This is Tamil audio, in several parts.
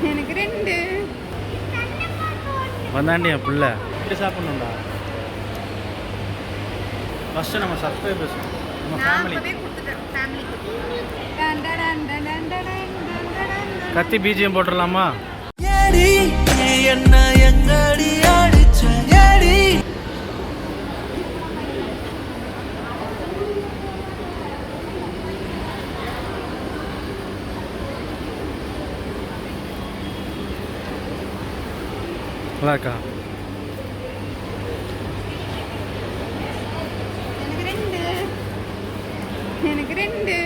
எனக்கு 2 வந்தாண்டி என் பிள்ளை இப்படி சாப்பிட்ணுண்டா. ஃபஸ்ட்டு நம்ம சப்ஸ்கிரைபர்ஸ் நம்ம ஃபேமிலி கத்தி பிஜிஎம் போட்டுடலாமா? என்ன எங்கடி அடிச்ச ஏடி நல்லா இருக்கா? எனக்கு 2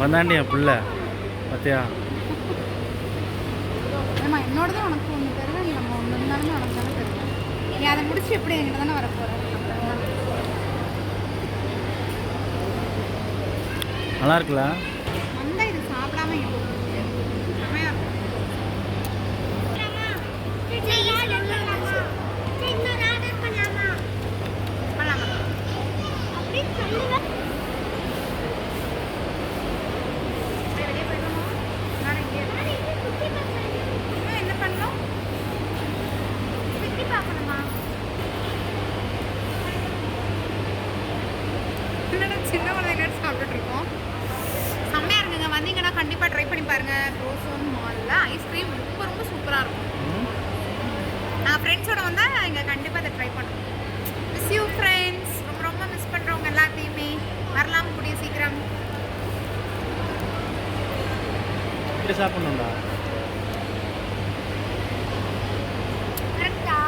வந்தாண்டி என் பிள்ளை பார்த்தியா? ஆமா என்னோடதான் உனக்கு ஒன்று தருவேன். நீ நம்ம ஒன்று இருந்தாலுமே உனக்கு தானே தருவேன். நீ அதை முடிச்சு எப்படி என்கிட்ட தானே வரப்போற. நல்லா இருக்குல்ல? வந்தா இது சாப்பிடாம என்ன பண்ணோம்? சுற்றி பார்க்கணுமா? சின்ன குழந்தைங்க சாப்பிட்டுட்டு இருக்கோம். செம்மையா இருக்குங்க. வந்தீங்கன்னா கண்டிப்பா ட்ரை பண்ணி பாருங்க. ரோசோன் மால்ல ஐஸ்கிரீம் ரொம்ப ரொம்ப சூப்பரா இருக்கும். நான் ஃப்ரெண்ட்ஸோட வந்தா இங்க கண்டிப்பா அதை ட்ரை பண்ணுவோம். Miss you friends. ரொம்ப ரொம்ப மிஸ் பண்றவங்க எல்லாத்தையுமே வரலாம் கூடிய சீக்கிரம். இப்படி சாப்பிட்ணுண்டா. கரெக்டா?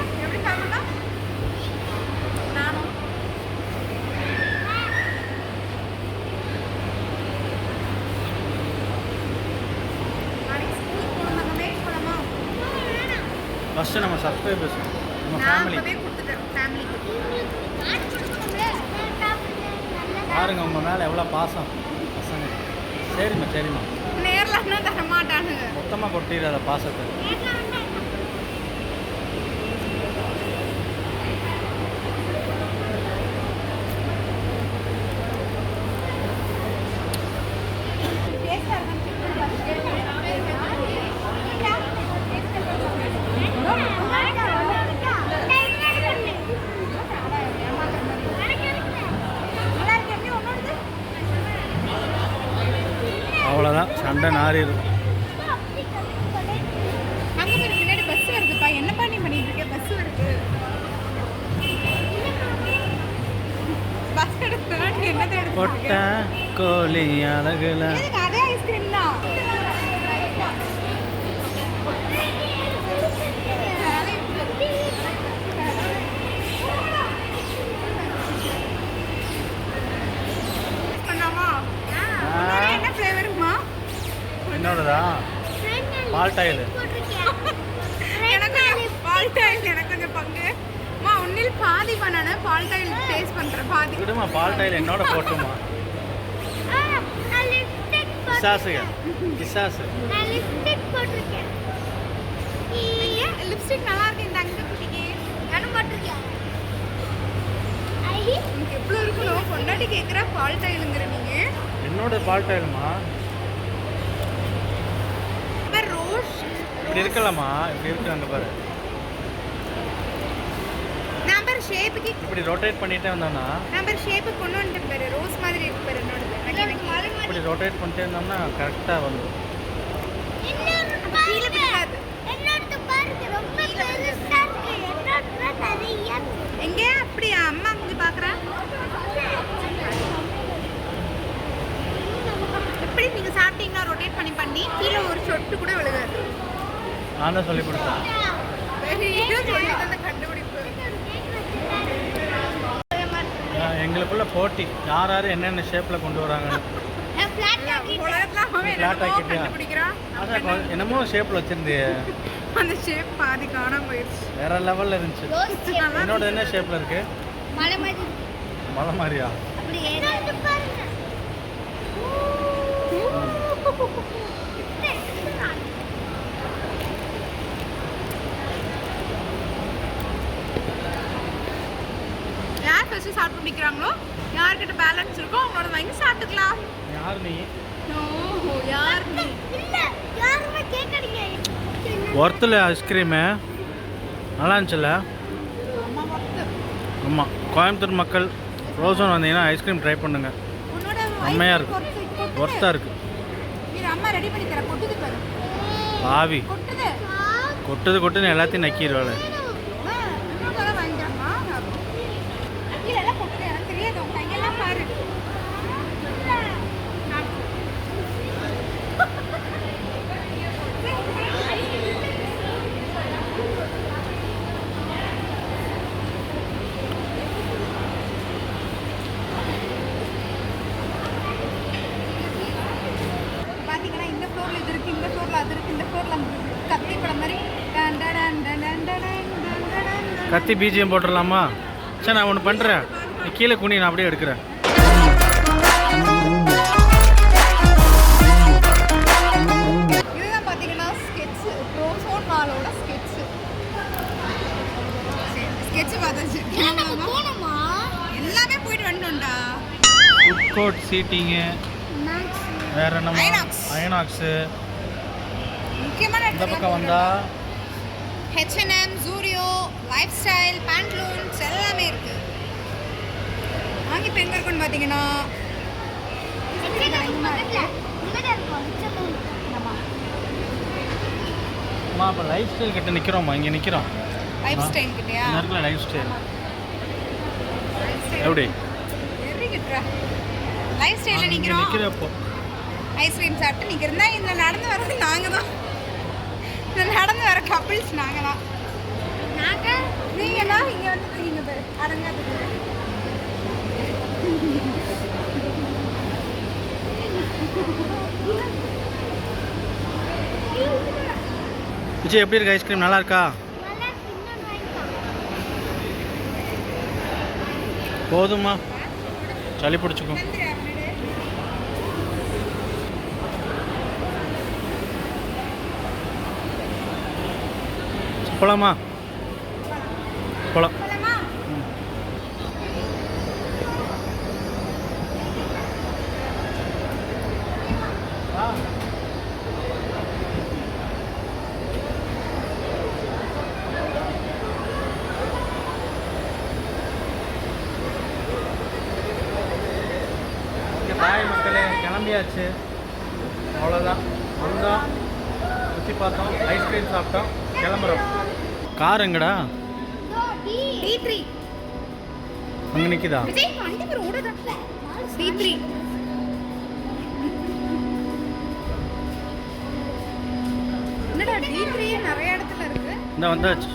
எப்படி சாப்பிடலாம்? நானும் ஃபஸ்ட்டு நம்ம சப்ஸ்கிரைபர்ஸ் நம்ம ஃபேமிலி பாருங்க உங்கள் மேலே எவ்வளோ பாசம் பசங்க. சரிம்மா சரிம்மா. நேரில் தர மாட்டானுங்க. மொத்தமாக கொட்டிடுற பாசத்தை. அவ்வளோதான் சண்டை நாரிடும். முன்னாடி பஸ் வருதுப்பா. என்னப்பா நீ பண்ணிட்டு இருக்க? பஸ் வருது. பஸ் எடுத்து என்ன கொட்டை கோழி அழகுல அதே ஐஸ்கிரீம் தான். என்ன ஃப்ளேவருமா? என்னோடதா பால்டாயில். எனக்கு பால்டாயில் எனக்கு கொஞ்சம் பங்கு. மா ஒன்னில் பாதி பண்ணானே பால்டாயில் டேஸ்ட் பண்ற பாதி. விடுமா பால்டாயில் என்னோட போட்டுமா. கிசாசுங்க கிசாசு. லிப்ஸ்டிக் நல்லா இருக்கு. இந்த அங்க குட்டிக்கு நானும் போட்டிருக்கேன். உங்களுக்கு எவ்வளோ இருக்கணும்? கொண்டாடி கேட்குற பால்டாயிலுங்கிற நீங்க. என்னோட பால்டாயிலுமா? ரோஸ் இப்படி இருக்கலாமா? இப்படி இருக்கு அங்கே பாரு. நம்பர் ஷேப்புக்கு இப்படி ரொட்டேட் பண்ணிட்டே வந்தோம்னா நம்பர் ஷேப்புக்கு கொண்டு வந்துட்டு பாரு. ரோஸ் மாதிரி இருக்கு பாரு என்னோடது. இப்படி ரொட்டேட் பண்ணிட்டே இருந்தோம்னா கரெக்டாக வந்து கீழே பிடிக்காது. எங்கே அப்படியா? அம்மா கொஞ்சம் பார்க்குறேன். எப்படி நீங்கள் சாப்பிட்டீங்கன்னா ரொட்டேட் பண்ணி பண்ணி கீழே ஒரு சொட்டு கூட விழுகாது. நான் தான் சொல்லி கொடுத்தேன். கண்டுபிடிப்பு எங்களுக்குள்ள போட்டி யார் யார் என்னென்ன ஷேப்பில் கொண்டு வராங்கன்னு. ஃப்ளாட் ஆக்கிட்டியா? அதான் என்னமோ ஷேப்பில் வச்சிருந்தே. அந்த ஷேப் பாதி காணாம போயிடுச்சு. வேற லெவலில் இருந்துச்சு. என்னோட என்ன ஷேப்பில் இருக்கு? மலை மாதிரியா? வச்சு சாப்பிட்டு முடிக்கிறாங்களோ யார்கிட்ட பேலன்ஸ் இருக்கோ அவங்களோட வாங்கி சாப்பிட்டுக்கலாம். யார் நீ? ஓ யார் நீ? இல்ல யாருமே கேட்கறீங்க. ஒர்த்தில் ஐஸ்கிரீமு நல்லா இருந்துச்சுல்ல? அம்மா ஒர்த்து. ஆமாம், கோயம்புத்தூர் மக்கள் ரோசோன் வந்தீங்கன்னா ஐஸ்கிரீம் ட்ரை பண்ணுங்க. உன்னோட செம்மையாக இருக்கு, ஒர்த்தாக இருக்குது. இது அம்மா ரெடி பண்ணி தர. கொட்டுது பாரு. ஆவி கொட்டுது. கொட்டுன்னு எல்லாத்தையும் நக்கிடுவாள். இன்னொரு வாங்கிக்கிறம்மா. இதெல்லாம் கொட்டுது, எனக்கு தெரியாது. உங்க கையெல்லாம் பாரு. பாத்தீங்கன்னா இந்த ஃப்ளோர்ல இது இருக்கு, இந்த ஃப்ளோர்ல அது இருக்கு, இந்த ஃப்ளோர்ல கத்தி படம் மாதிரி done done done done done done done done. கத்தி பிஜிஎம் போட்டுடலாமா? சரி, நான் ஒன்று பண்ணுறேன். நீ கீழே குனி, நான் அப்படியே எடுக்கிறேன். இதுதான் பாத்தீங்கன்னா ஸ்கெட்ச், ரோசோன் மாலோட ஸ்கெட்ச். ஸ்கெட்ச் பார்த்தாச்சு. நம்ம போணுமா? எல்லாமே போயிட்டு வந்துட்டோம்டா. ஃபுட் கோர்ட் சீட்டிங்கு, மேக்ஸ் வேறு என்னமா? ஐநாக்ஸ். ஐநாக்ஸு. முக்கியமான இந்த பக்கம் வந்தால் H&M, Zudio, life style, Pantaloons எல்லாமே இருக்கு. வாங்கி இப்போ எங்கே இருக்குன்னு பார்த்தீங்கன்னா அம்மா இப்போ லைஃப் ஸ்டைல் கிட்ட நிற்கிறோம்மா, இங்கே நிற்கிறோம். லைஃப் ஸ்டைல் கிட்டயா? இந்த இடத்துல லைஃப் ஸ்டைல் எப்படி வெரி குட்ரா. லைஃப் ஸ்டைலில் நிற்கிறோம். நிற்கிறப்போ ஐஸ்கிரீம் சாப்பிட்டு நிற்கிறதா. இதில் நடந்து வர்றது நாங்கள் தான். இதில் நடந்து வர கப்பிள்ஸ் நாங்கள் தான். நீங்கள் தான் இங்கே வந்து நீங்கள் பேர் அடங்காதது. விஜய் எப்படி இருக்கு ஐஸ்கிரீம்? நல்லா இருக்கா? போதுமா? சளி பிடிச்சிக்கும். போலாமா? போலாம். போலாமா? பாய் மக்களே, கிளம்பியாச்சு. அவ்வளோதான், வந்தோம், சுற்றி பார்த்தோம், ஐஸ்கிரீம் சாப்பிட்டோம், கிளம்புறோம். கார் எங்கடா? D3. அங்கே நிற்கிதா? விஜய் வண்டி பேர் ஓடுதா? D3. என்னடா D3 நிறைய இடத்துல இருக்கு. இந்த வந்தாச்சு.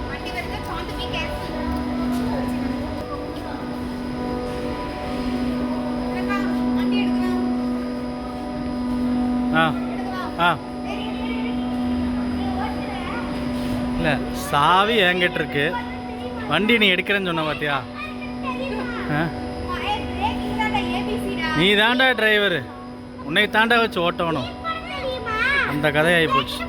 வண்டி வருது, சாந்து பி கேர்ஃபுல். வண்டி எடுக்கலாம். ஆ எடுக்கலாம். ஆ இல்லை, சாவி என்கிட்ட இருக்கு. வண்டி நீ எடுக்கிறேன்னு சொன்ன பார்த்தியா? ஆ, நீ தாண்டா டிரைவரு, உன்னை தாண்டா வச்சு ஓட்டணும். அந்த கதையாகி போச்சு.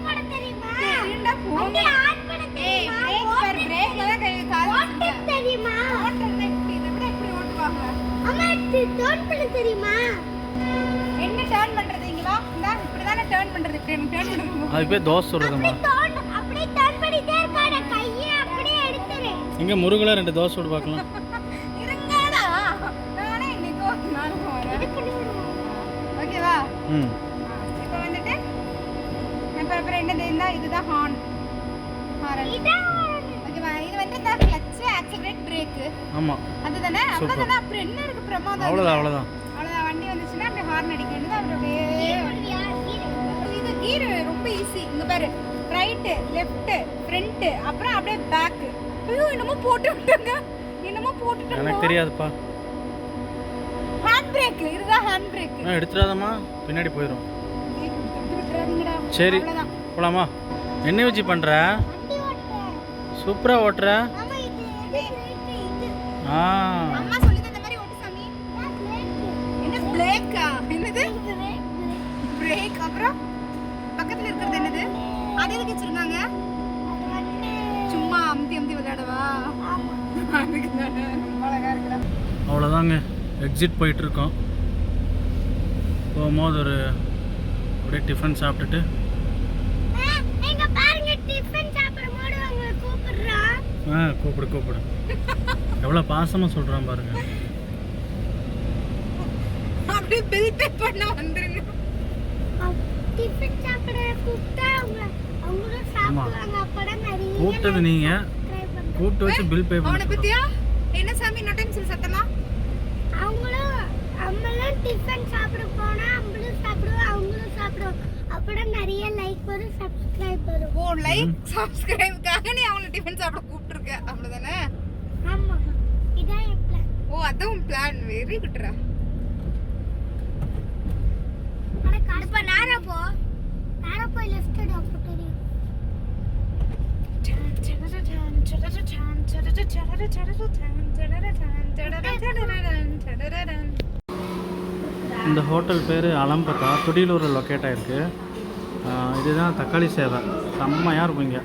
என்ன டர்ன் பண்றது? இங்க வா. இந்த இப்படி தான டர்ன் பண்றது. டர்ன் பண்றது. அதுக்கு பேர் தோசை சுடுறதுமா? அப்படியே டர்ன் பண்ணிட்டே இருக்கானே, கையை அப்படியே எடுத்துரு. இங்கே முருகலா 2 தோசை சுடு பார்க்கலாம். இருங்கடா. நானே இன்னைக்கு நானும் வரேன். ஓகேவா? ம், இப்போ வந்துட்டு அப்புறம் என்னது? இந்த இதுதான் ஹார்ன். ஹாரன். ஓகேவா? இது வந்து இந்த கிளட்ச், ஆக்சிலரேட், பிரேக். ஆமாம், அதுதானே? அவ்வளவுதானே? அப்புறம் என்ன இருக்கு பிரமாதம்? அவ்வளோதான் அவ்வளோதான். அவ்வளவுதான். வண்டி வந்துச்சுன்னா அப்படியே ஹார்ன் அடிக்க வேண்டியது. அப்புறம் அப்படியே இது கீர் ரொம்ப ஈஸி. இங்க பாரு, ரைட், லெஃப்ட், ஃப்ரண்ட், அப்புறம் அப்படியே பேக். ஐயோ, என்னமோ போட்டு விட்டாங்க. என்னமோ போட்டுட்டாங்க. எனக்கு தெரியாதுப்பா. Hand brake. இதுதான் ஹேண்ட் பிரேக். நான் எடுத்துடாதம்மா, பின்னாடி போயிடும். சரி, அவ்வளவுதான். போலாமா? என்ன வச்சு பண்ணுற? சூப்பராக ஓட்டுற. ஆ, அம்மா சொல்லி தந்த மாதிரி ஓட்டு சாமி. என்ன பிரேக்கா? என்னது பிரேக்? அப்புறம் பக்கத்துல இருக்கிறது என்னது? அது எதுக்கு வச்சிருக்காங்க? சும்மா அமுத்தி அமுத்தி விளையாடவா? அதுக்கு தானே ரொம்ப அழகா இருக்குடா. அவ்வளோதாங்க, எக்ஸிட் போயிட்டுருக்கோம். போகும்போது ஒரு அப்படியே டிஃபன் சாப்பிட்டுட்டு எங்க பாருங்க டிஃபன் சாப்பிடும்போது அவங்க கூப்பிடுறான். கூப்பிடு எவ்வளோ பாசமாக சொல்கிறான் பாருங்க. அப்படியே பில் பே பண்ண வந்துருங்க. டிஃபன் சாப்பிட கூப்பிட்டா அவங்களும் சாப்பிடுவாங்க. அப்பதான் நிறைய கூப்பிட்டது நீங்கள், கூப்பிட்டு வச்சு பில் பே அவனை பண்ண. பத்தியா என்ன சாமி இன்னொரு டைம் சொல்லு சத்தமா. அவங்களும் நம்மளும் டிஃபன் சாப்பிட போனா நம்மளும் சாப்பிடுவோம் அவங்களும் சாப்பிடுவோம். அப்பதான் நிறைய லைக் வரும் சப்ஸ்கிரைப் வரும். ஓ லைக் சப்ஸ்கிரைப்காக நீ அவனை டிஃபன் சாப்பிட கூப்பிட்டுருக்க அவ்வளவுதானே? ஆமா இதான் என் பிளான். ஓ அதான் பிளான். வெரி குட்ரா. இப்ப நேரா போய் லெஃப்ட் எடு அப்போ தெரியும். இந்த ஹோட்டல் பேர் அலம்பக்கா, துடியலூரில் லொக்கேட் ஆகிருக்கு. இதுதான் தக்காளி சேவை, செம்மையாக இருக்கும் இங்கே.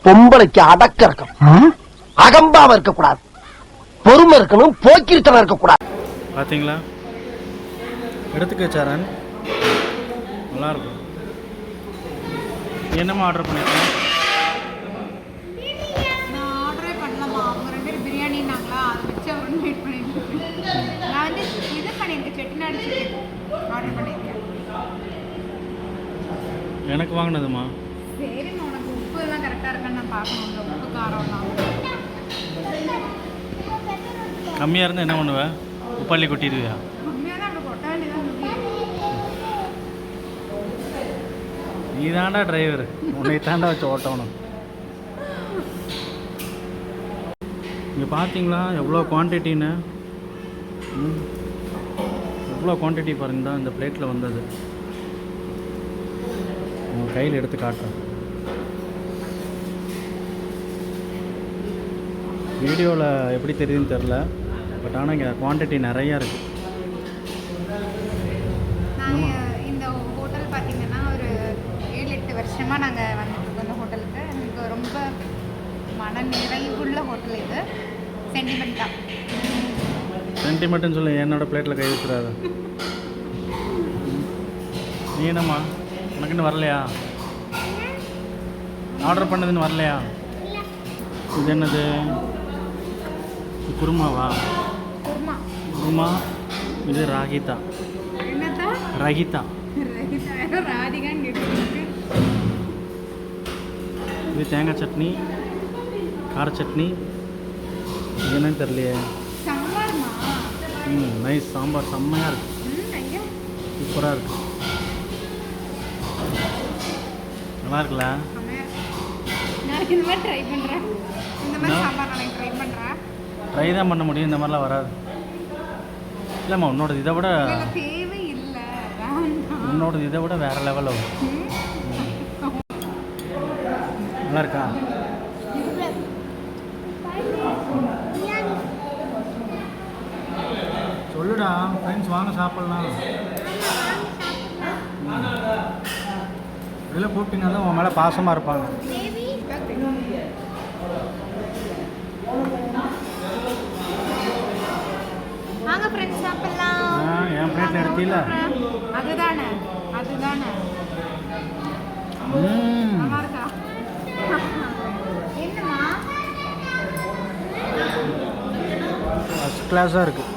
பொம்பளைக்கு அடக்க இருக்கணும், அகம்பாவ இருக்கக்கூடாது, பொறுமை இருக்கணும், போக்கிருத்தனம் இருக்கக்கூடாது. பார்த்தீங்களா, எடுத்துக்க சரண், நல்லாயிருக்கும். என்னம்மா ஆர்டர் பண்ணியிருக்கேன்? நான் ஆர்டரே பண்ணலாமா? அவங்க 2 பேரும் பிரியாணினாங்களா, அதை வச்சு அவரு வெயிட் பண்ணிட்டு இருக்கேன். நான் வந்து இது பண்ணியிருக்கேன், செட்டிநாடு சிக்கன் ஆர்டர் பண்ணியிருக்கேன். எனக்கு வாங்கினதுமா? சரிம்மா, உனக்கு உப்பு எல்லாம் கரெக்டாக இருக்கான்னு நான் பார்க்கணும். உப்பு காரம்லாம் கம்மியாக இருந்தால் என்ன பண்ணுவேன்? உப்பாளி கொட்டிடுவியா? உண்மையாக தான் அப்படி கொட்ட வேண்டியதான். நீ தாண்டா டிரைவர், உன்னை தாண்டா வச்சு ஓட்டணும். இங்கே பார்த்தீங்களா எவ்வளோ குவான்டிட்டின்னு? எவ்வளோ குவான்டிட்டி பாருங்க தான் இந்த பிளேட்டில் வந்தது. உங்கள் கையில் எடுத்து காட்டுறேன். வீடியோவில் எப்படி தெரியுதுன்னு தெரில, பட் ஆனால் இங்கே குவான்டிட்டி நிறையா இருக்குது. நாங்கள் இந்த ஹோட்டல் பார்த்தீங்கன்னா ஒரு 7-8 வருஷமாக நாங்கள் வந்துட்டுருக்கோம் இந்த ஹோட்டலுக்கு. எனக்கு ரொம்ப மன நிறைவுள்ள ஹோட்டல் இது. சென்டிமெண்ட்டாக சென்டிமெண்ட்டுன்னு சொல்லி என்னோட பிளேட்டில் கை வச்சுடாத. நீ என்னம்மா, உனக்கு இன்னும் வரலையா? ஆர்டர் பண்ணதுன்னு வரலையா? இது என்னது? இது குருமாவா? குருமா. குருமா. இது ராகிதா. என்னத்தா? ரகிதா. ராதிகான்னு கேட்டு. இது தேங்காய் சட்னி, கார சட்னி. இது என்னன்னு தெரியலையே. சாம்பார்மா. நைஸ், சாம்பார் செம்மையாக இருக்குது, ஐயா சூப்பராக இருக்குது. நல்லா இருக்குல்ல? நான் இந்த மாதிரி ட்ரை பண்ணுறேன். இந்த மாதிரி சாம்பார் நான் ட்ரை பண்ணுறேன். ட்ரை தான் பண்ண முடியும், இந்த மாதிரிலாம் வராது. இல்லைம்மா, உன்னோடது இதை விட தேவை இல்லை, உன்னோடது இதை விட வேறு லெவலில் வரும். நல்லா இருக்கா? சொல்லுடா ஃப்ரெண்ட்ஸ், வாங்க சாப்பிட்லாம். இதெல்லாம் கூப்பிட்டீங்கன்னா தான் உன் மேலே பாசமாக இருப்பாங்க. வாங்க ஃப்ரெண்ட்ஸ் சாப்பிடலாம். என் பிளேட்டில் எடுத்தீல? அதுதானே அதுதானே. நல்லா இருக்கா? என்னம்மா? ஃபஸ்ட் கிளாஸாக இருக்குது.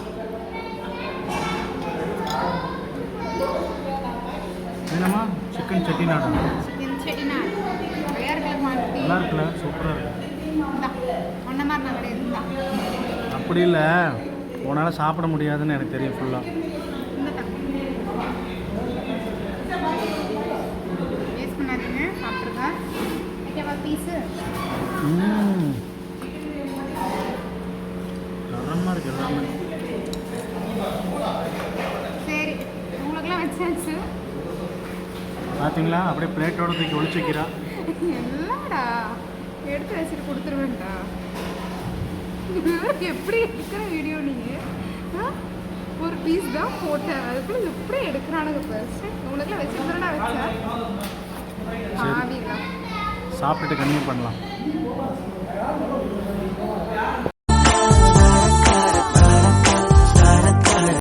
என்னம்மா, சிக்கன் செட்டிநாடா? சிக்கன் செட்டிநாடு வேறு மாதிரி நல்லா இருக்குல்ல? சூப்பராக இருக்கு. ஒன்றை மாதிரி நான் கிடையாது. அப்படி இல்லை, உன்னால் சாப்பிட முடியாதுன்னு எனக்கு தெரியும் ஃபுல்லாக. வேஸ்ட் பண்ணாதீங்க, சாப்பிட்ருங்க. ஓகேவா பீஸு? தரமாக இருக்குது எல்லாமே. சரி, உங்களுக்குலாம் வச்சாச்சு. பார்த்தீங்களா, அப்படியே பிளேட்டோட தூக்கி ஒழிச்சு வைக்கிறா. என்னடா எடுத்து வச்சுட்டு கொடுத்துருவேன்டா. எப்படி எடுக்கிற வீடியோ நீங்கள்? ஒரு பீஸ் தான் போட்டேன், அதுக்குள்ள எப்படி எடுக்கிறானுங்க ஃபர்ஸ்ட். உனக்குலாம் வச்சுருந்தா வச்சா சாப்பிட்டுட்டு கன்டினியூ பண்ணலாம்.